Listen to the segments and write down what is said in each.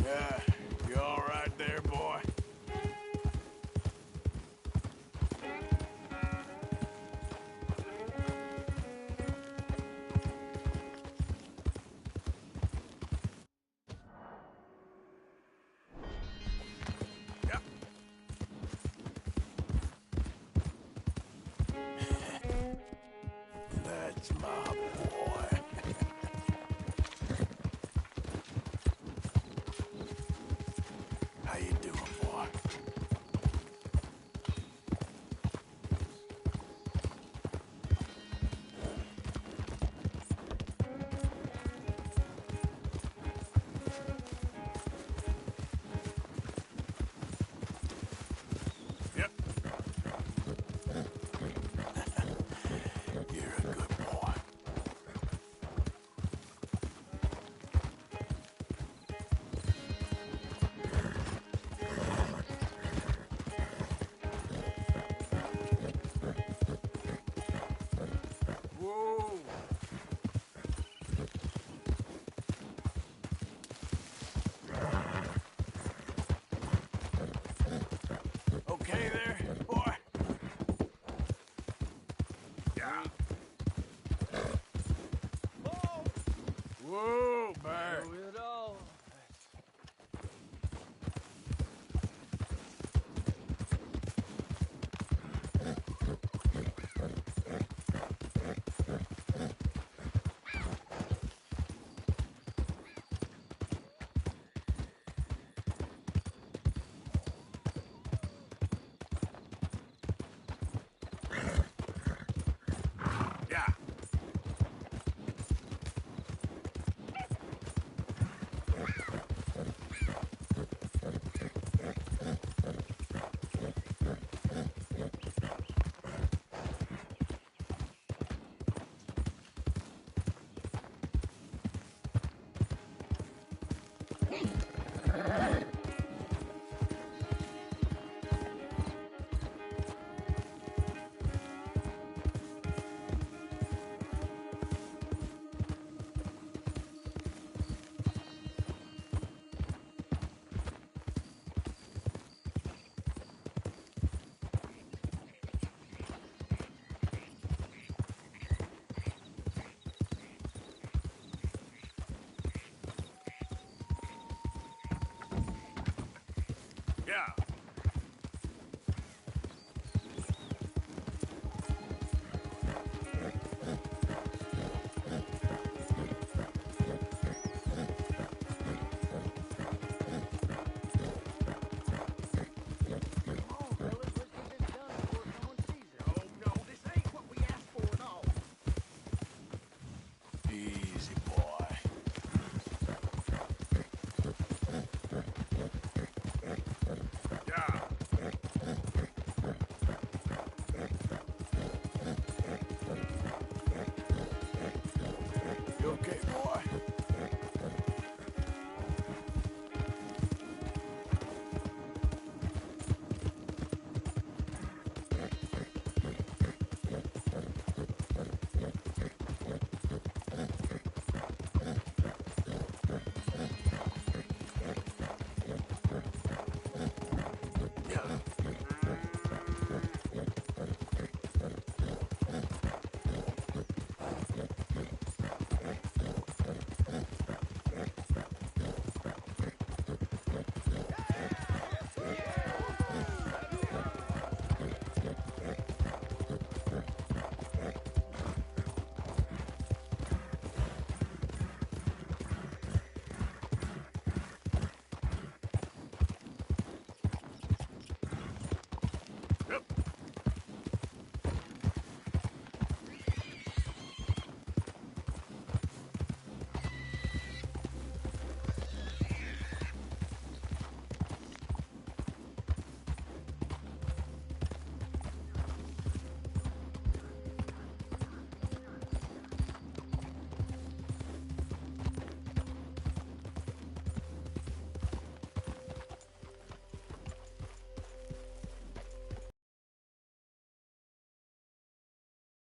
Yeah, you all right there, boy? Yep. That's my boy. How you doing, boy? Yep. You're a good boy. Whoa! Okay there, boy? Yeah. Whoa, bear. Yeah. Yeah. Easy, boy.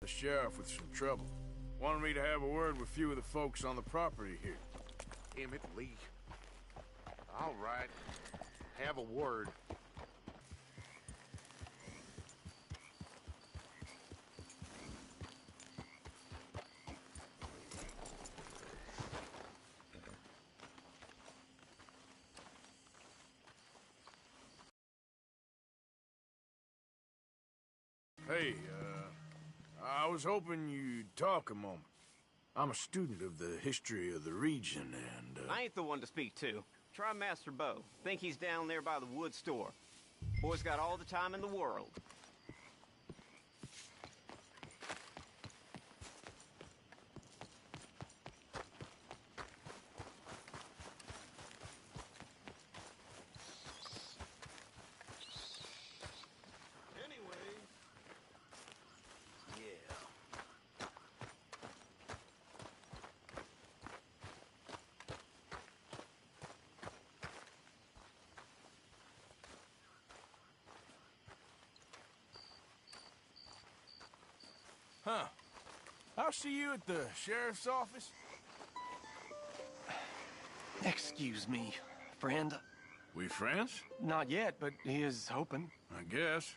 The sheriff with some trouble. Wanted me to have a word with a few of the folks on the property here. Emmett Lee. All right. Have a word. Hey, I was hoping you'd talk a moment. I'm a student of the history of the region, and, I ain't the one to speak to. Try Master Bo. Think he's down there by the wood store. Boy's got all the time in the world. Anyway... Yeah. Huh. I'll see you at the sheriff's office. Excuse me, friend. We friends? Not yet, but he is hoping. I guess.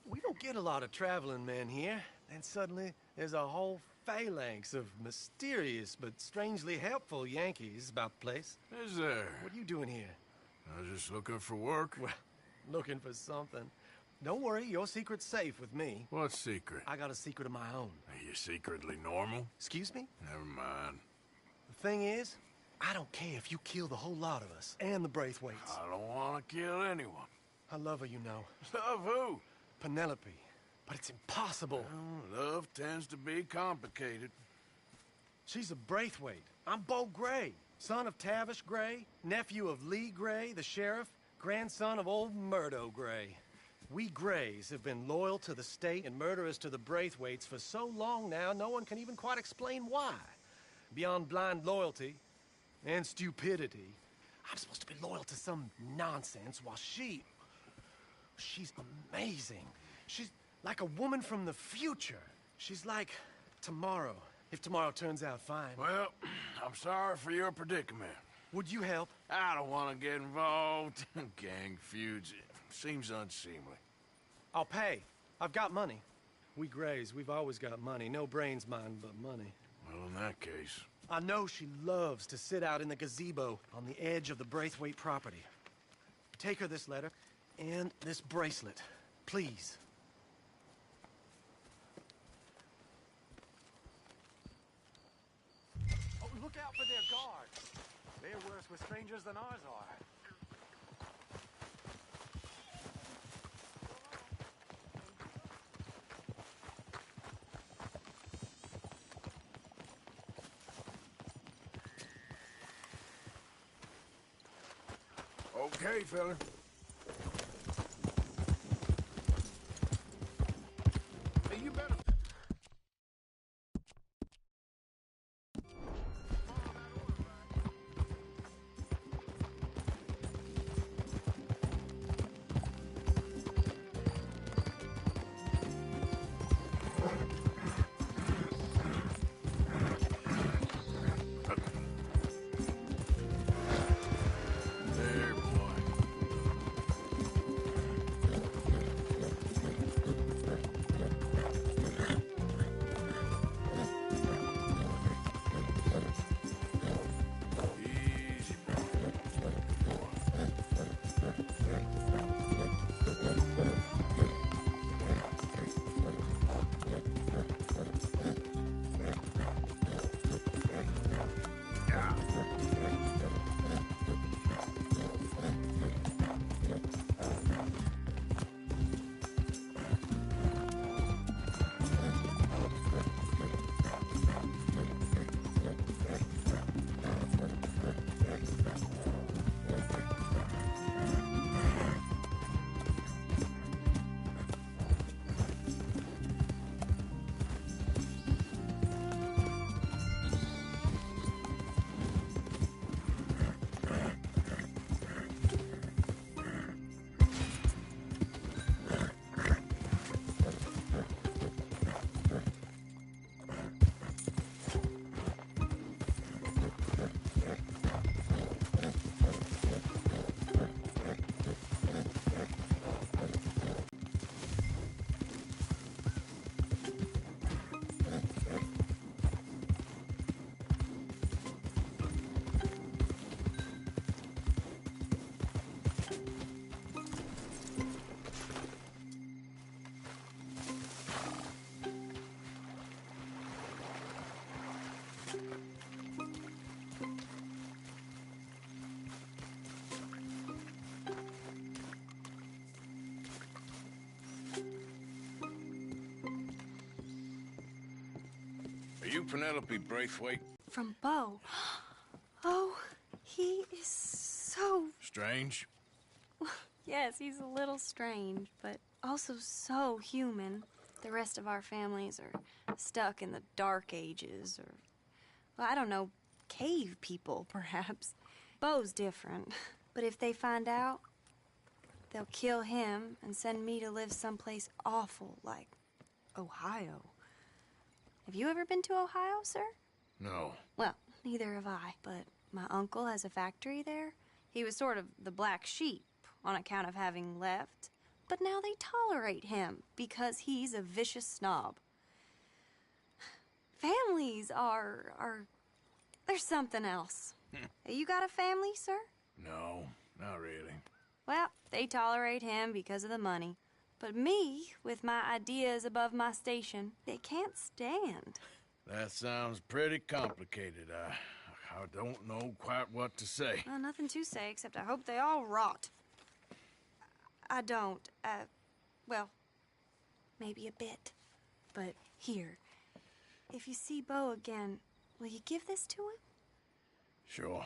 We don't get a lot of traveling men here, and suddenly there's a whole phalanx of mysterious but strangely helpful Yankees about the place. Is there? What are you doing here? I was just looking for work. Well, looking for something. Don't worry, your secret's safe with me. What secret? I got a secret of my own. Are you secretly normal? Excuse me? Never mind. The thing is, I don't care if you kill the whole lot of us, and the Braithwaites. I don't want to kill anyone. I love her, you know. Love who? Penelope. But it's impossible. Well, love tends to be complicated. She's a Braithwaite. I'm Bo Gray, son of Tavish Gray, nephew of Lee Gray, the sheriff, grandson of old Murdo Gray. We Grays have been loyal to the state and murderous to the Braithwaites for so long now, no one can even quite explain why. Beyond blind loyalty and stupidity, I'm supposed to be loyal to some nonsense while she's amazing. She's like a woman from the future. She's like tomorrow, if tomorrow turns out fine. Well, I'm sorry for your predicament. Would you help? I don't want to get involved in gang feuds. It seems unseemly. I'll pay. I've got money. We Grays, we've always got money. No brains, mind, but money. Well, in that case... I know she loves to sit out in the gazebo on the edge of the Braithwaite property. Take her this letter and this bracelet, please. Oh, look out for their guards. They're worse with strangers than ours are. Okay, fella. Hey, you better... There, boy. you Penelope Braithwaite? From Bo. Oh, he is so... Strange? Yes, he's a little strange, but also so human. The rest of our families are stuck in the Dark Ages, or, well, I don't know, cave people, perhaps. Bo's different, but if they find out, they'll kill him and send me to live someplace awful like Ohio. Have you ever been to Ohio, sir? No. Well, neither have I, but my uncle has a factory there. He was sort of the black sheep on account of having left, but now they tolerate him because he's a vicious snob. Families there's something else. You got a family, sir? No, not really. Well, they tolerate him because of the money. But me, with my ideas above my station, they can't stand. That sounds pretty complicated. I don't know quite what to say. Well, nothing to say, except I hope they all rot. I don't. Well, maybe a bit. But here, if you see Bo again, will you give this to him? Sure.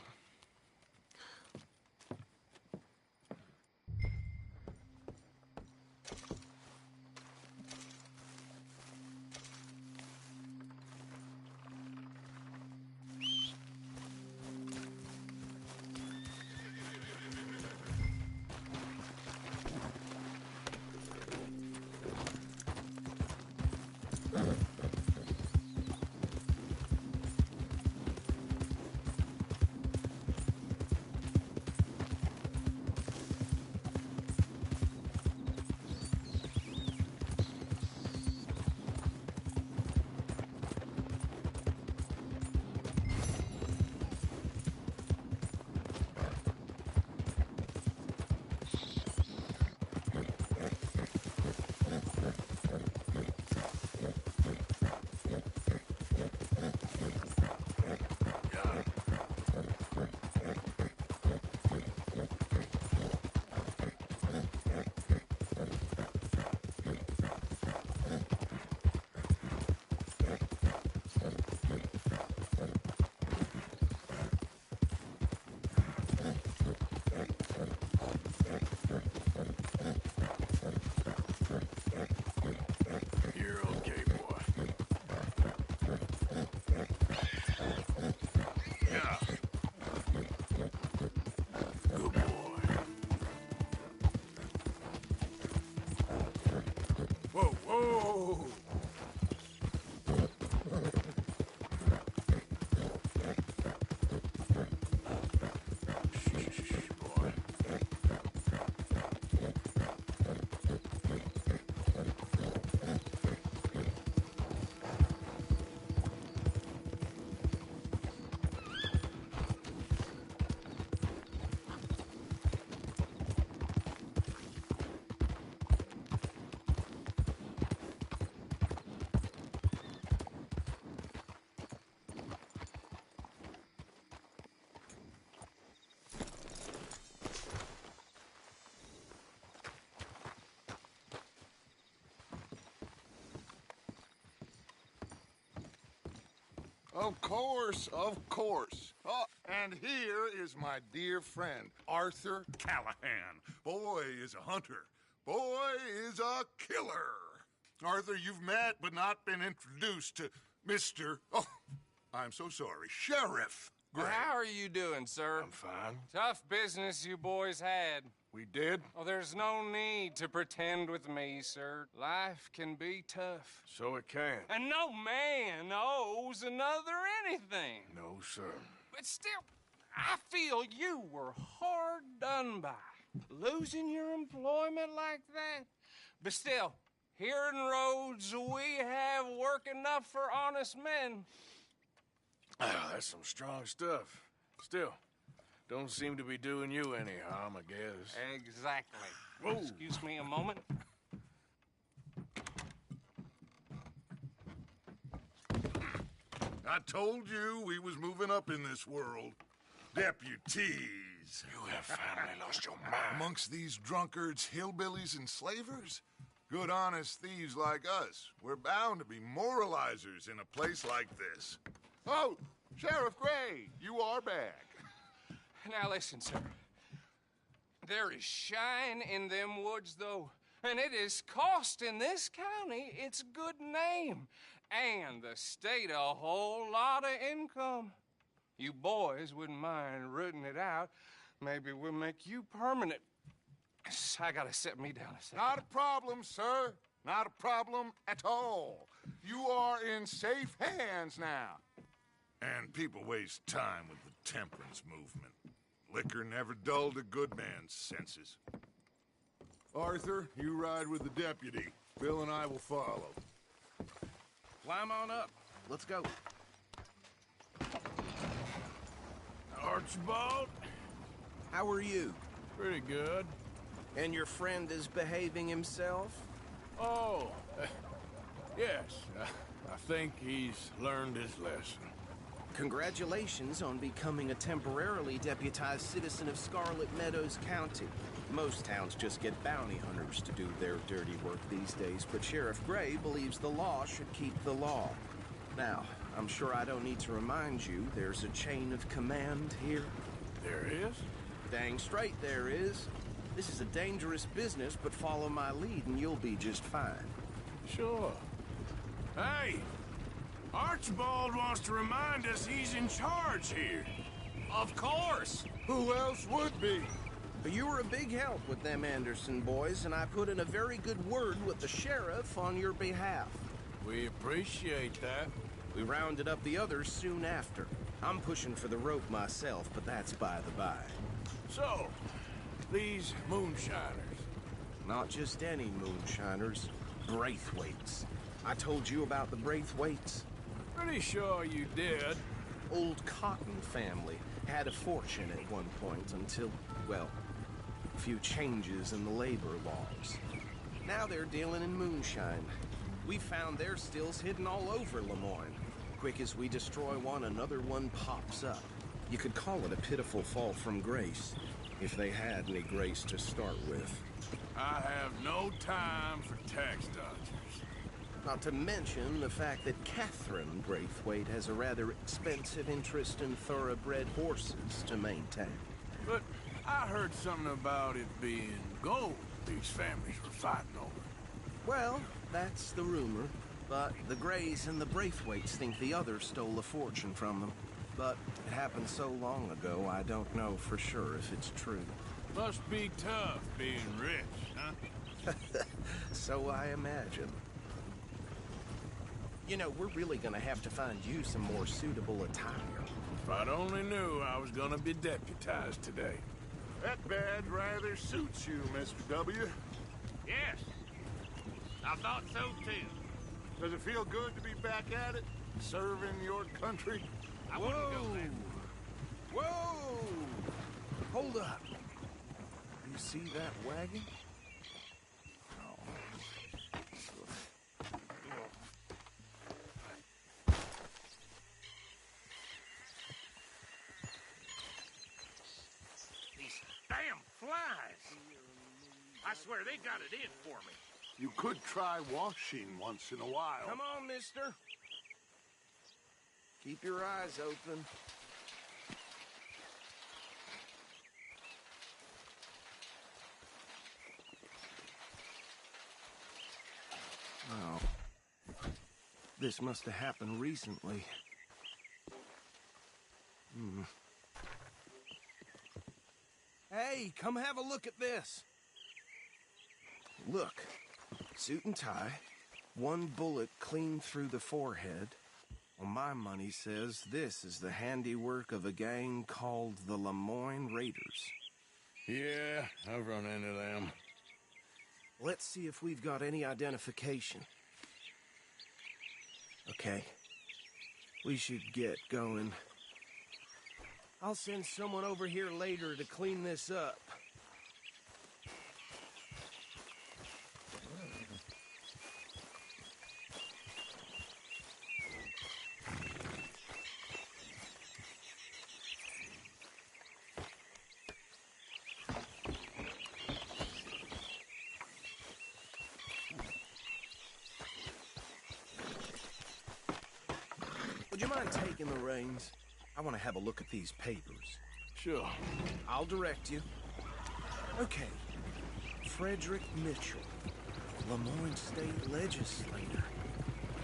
Whoa, whoa! Shh, boy. Of course, of course. Oh, and here is my dear friend, Arthur Callahan. Boy is a hunter. Boy is a killer. Arthur, you've met but not been introduced to Mr. Oh, I'm so sorry, Sheriff Gray. How are you doing, sir? I'm fine. Tough business you boys had. We did? Oh, there's no need to pretend with me, sir. Life can be tough. So it can. And no man owes another anything. No, sir. But still, I feel you were hard done by. Losing your employment like that. But still, here in Rhodes, we have work enough for honest men. That's some strong stuff. Still, don't seem to be doing you any harm, I guess. Exactly. Whoa. Excuse me a moment. I told you we was moving up in this world. Deputies. You have finally lost your mind. Amongst these drunkards, hillbillies, and slavers, Good, honest thieves like us. We're bound to be moralizers in a place like this. Oh, Sheriff Gray, you are back. Now listen, sir. There is shine in them woods, though, and it is costing this county its good name and the state a whole lot of income. You boys wouldn't mind rooting it out. Maybe we'll make you permanent. I gotta set me down a second. Not a problem, sir. Not a problem at all. You are in safe hands now. And people waste time with the temperance movement. Liquor never dulled a good man's senses. Arthur, you ride with the deputy. Bill and I will follow. Climb on up. Let's go. Archibald? How are you? Pretty good. And your friend is behaving himself? Oh, yes. I think he's learned his lesson. Congratulations on becoming a temporarily deputized citizen of Scarlet Meadows County. Most towns just get bounty hunters to do their dirty work these days, but Sheriff Gray believes the law should keep the law. Now, I'm sure I don't need to remind you there's a chain of command here. There is? Dang straight there is. This is a dangerous business, but follow my lead and you'll be just fine. Sure. Hey! Archibald wants to remind us he's in charge here. Of course! Who else would be? But you were a big help with them Anderson boys, and I put in a very good word with the sheriff on your behalf. We appreciate that. We rounded up the others soon after. I'm pushing for the rope myself, but that's by the by. So, these moonshiners. Not just any moonshiners, Braithwaites. I told you about the Braithwaites. Pretty sure you did. Old Cotton family had a fortune at one point until, well, a few changes in the labor laws. Now they're dealing in moonshine. We found their stills hidden all over Lemoyne. Quick as we destroy one, another one pops up. You could call it a pitiful fall from grace, if they had any grace to start with. I have no time for tax dodgers. Not to mention the fact that Catherine Braithwaite has a rather expensive interest in thoroughbred horses to maintain. But I heard something about it being gold these families were fighting over. Well, that's the rumor. But the Grays and the Braithwaites think the others stole a fortune from them. But it happened so long ago, I don't know for sure if it's true. Must be tough being rich, huh? So I imagine. You know, we're really gonna have to find you some more suitable attire. If I'd only knew I was gonna be deputized today. That badge rather suits you, Mr. W. Yes, I thought so too. Does it feel good to be back at it? Serving your country? I wouldn't go there. Whoa! Hold up. You see that wagon? These damn flies. I swear they got it in for me. You could try washing once in a while. Come on, mister. Keep your eyes open. Oh. This must have happened recently. Hey, come have a look at this. Look. Suit and tie. One bullet clean through the forehead. Well, my money says this is the handiwork of a gang called the Lemoyne Raiders. Yeah, I've run into them. Let's see if we've got any identification. Okay. We should get going. I'll send someone over here later to clean this up. Would you mind taking the reins? I want to have a look at these papers. Sure. I'll direct you. Okay. Frederick Mitchell, Lemoyne State Legislator.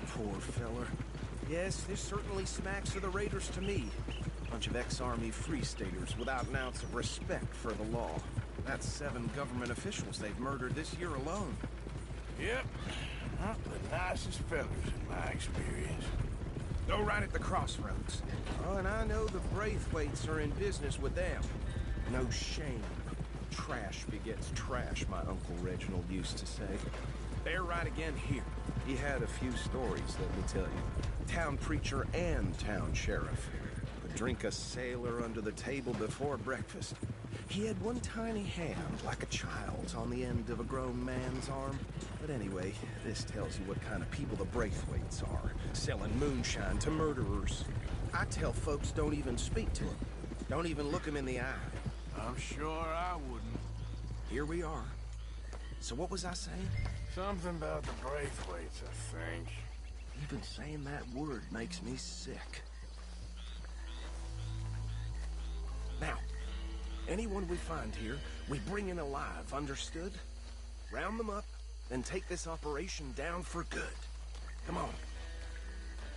Poor feller. Yes, this certainly smacks of the Raiders to me. Bunch of ex-Army Free Staters without an ounce of respect for the law. That's 7 government officials they've murdered this year alone. Yep. Not the nicest fellas in my experience. Go right at the crossroads. Oh, and I know the Braithwaites are in business with them. No shame. Trash begets trash, my Uncle Reginald used to say. They're right again here. He had a few stories, let me tell you. Town preacher and town sheriff. Could drink a sailor under the table before breakfast. He had one tiny hand, like a child's, on the end of a grown man's arm. But anyway, this tells you what kind of people the Braithwaites are. Selling moonshine to murderers. I tell folks don't even speak to them. Don't even look them in the eye. I'm sure I wouldn't. Here we are. So what was I saying? Something about the Braithwaites, I think. Even saying that word makes me sick. Now, anyone we find here, we bring in alive, understood? Round them up, then take this operation down for good. Come on.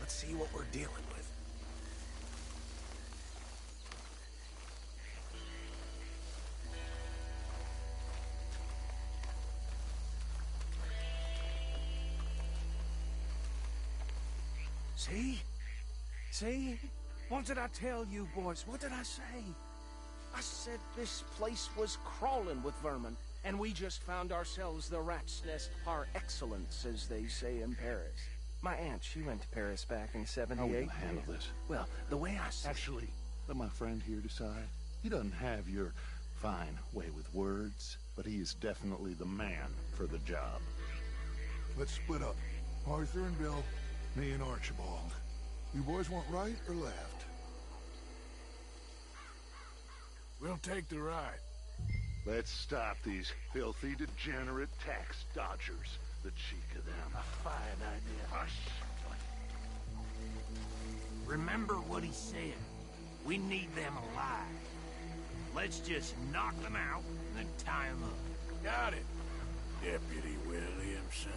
Let's see what we're dealing with. See? See? What did I tell you, boys? What did I say? I said this place was crawling with vermin, and we just found ourselves the rat's nest par excellence, as they say in Paris. My aunt, she went to Paris back in '78. How will you handle this? Well, the way I see Actually, let my friend here decide. He doesn't have your fine way with words, but he is definitely the man for the job. Let's split up. Arthur and Bill, me and Archibald. You boys want right or left? We'll take the right. Let's stop these filthy, degenerate tax dodgers. The cheek of them. A fine idea. Hush. Remember what he said. We need them alive. Let's just knock them out and then tie them up. Got it, Deputy Williamson.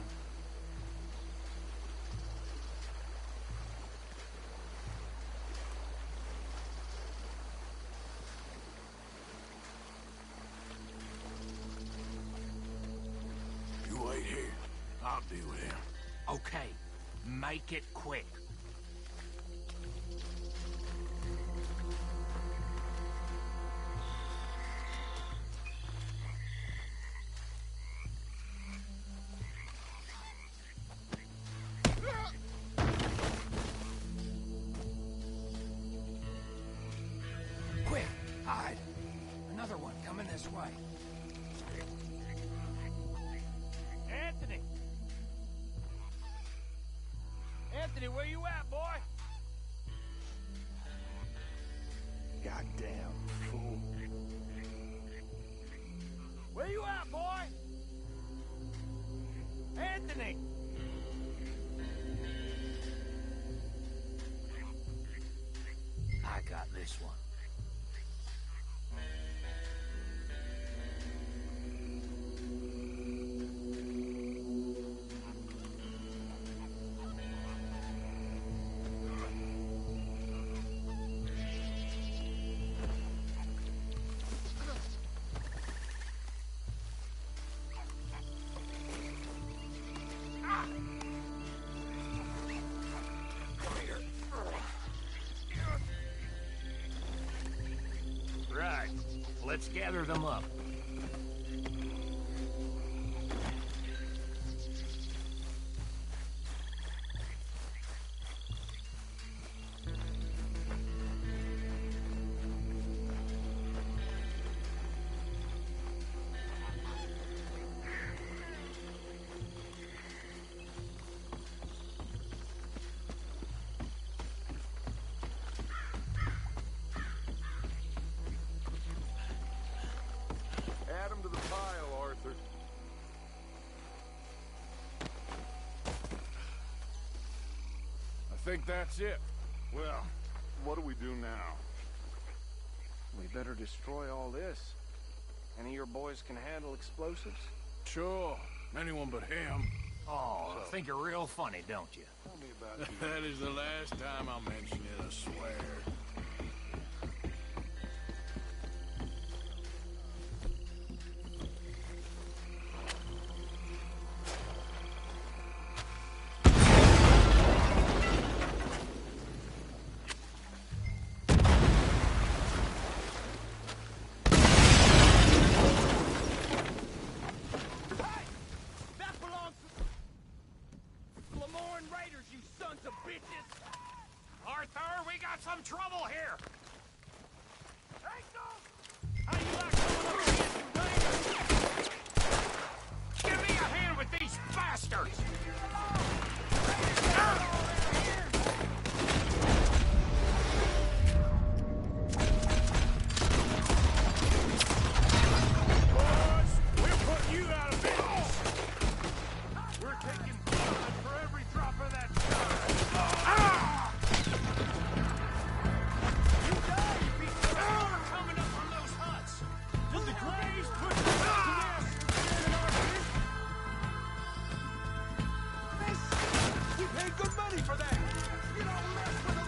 You wait here. I'll deal with him. Okay, make it quick. Quick, hide. Another one coming this way. Anthony! Anthony, where you at, boy? Goddamn fool. Where you at, boy? Anthony! I got this one. Right. Let's gather them up. Add them to the pile, Arthur. I think that's it. Well, what do we do now? We better destroy all this. Any of your boys can handle explosives? Sure. Anyone but him. Oh, think you're real funny, don't you? Tell me about you. That is the last time I'll mention it, I swear. Arthur, we got some trouble here! How you like coming over here, you raiders? Give me a hand with these bastards! Boys, we're putting you out of business. We're taking blood for every drop of that blood! Coming up from those huts! Did the Grays put you out to this? We paid good money for that! You don't mess with